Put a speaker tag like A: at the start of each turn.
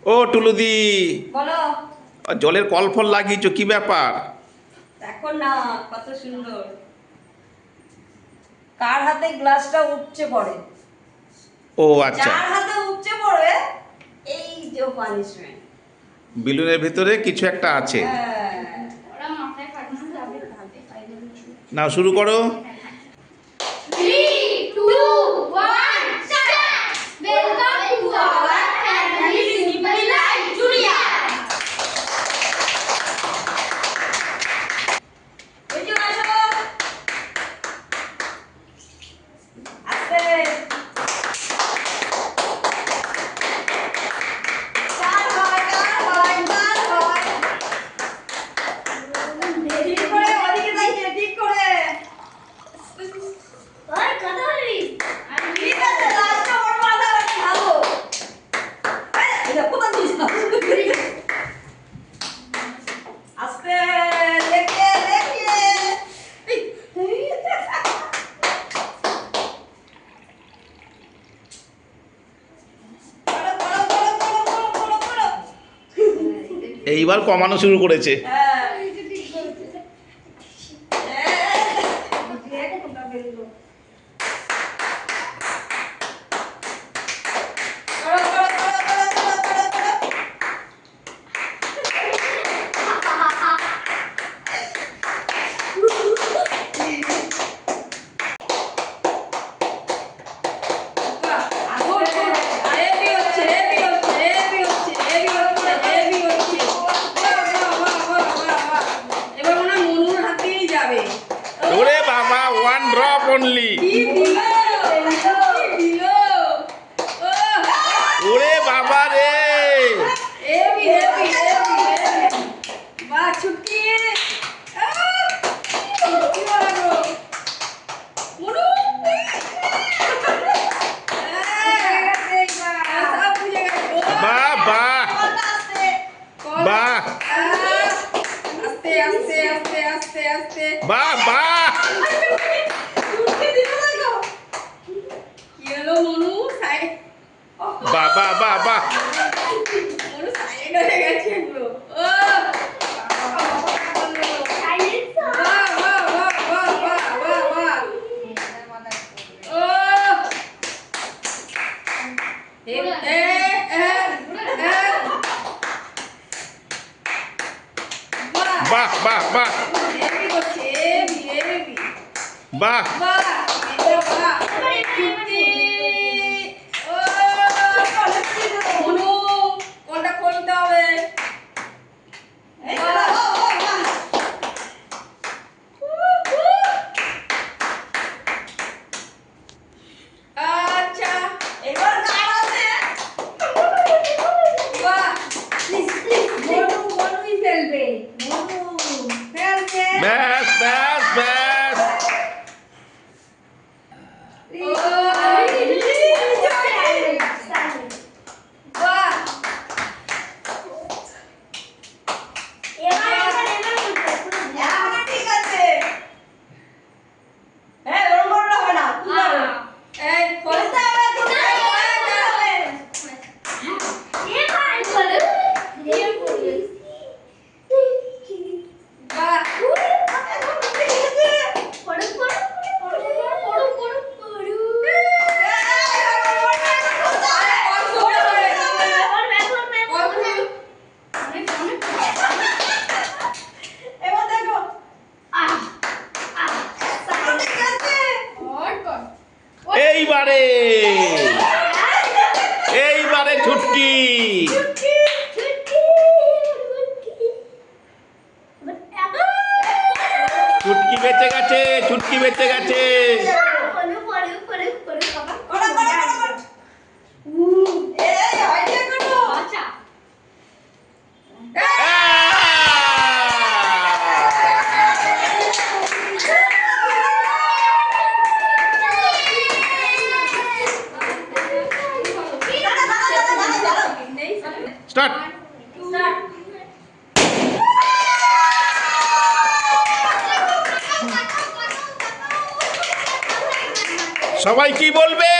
A: ও টুলুদি,
B: বলো।
A: জলের কল ফল লাগিয়েছো, কি ব্যাপার?
B: দেখো না কত সুন্দর। কার হাতে গ্লাসটা উপচে পড়ে,
A: ও আচ্ছা,
B: যার হাতে উপচে পড়ে এই যে পানিশমেন্ট।
A: বিলুনের ভিতরে কিছু একটা আছে।
B: ওরা মাথায় ফাটানো যাবে ভাবে ফাইনাল।
A: নাও শুরু করো।
C: 3, 2, 1, start! Welcome to our family Simple Life Junior.
B: ওই যে আসো আস্তে। কার হয় কার হয় কার হয়। ঠিক করে ওদিকে তাকিয়ে ঠিক করে।
C: ওই কথা বলবি?
B: ঠিক আছে লাস্টে ওর মাথা ভালো। এই দেখো কোথা দিস আস্তে দেখে দেখে।
A: এইবার কমানো শুরু করেছে। ওরে বাবা, ওয়ান ড্রপ অনলি। ওরে বাবা রে, বাহ বাহ বাহ বাহ বাহ, বাহ বাহ বাহ বাহ। বাহ বাহ বাহ বাহ,
B: কোনটা খুলতে হবে? আচ্ছা এবার কার আছে? বাহ মনুই ফেলবে। মনু ফেলছে।
A: ব্যাস ব্যাস ব্যাস। এইবারে এইবারে ছুটকি, ছুটকি বেঁচে গেছে, ছুটকি বেঁচে গেছে। স্টার্ট। সবাই কি বলবে?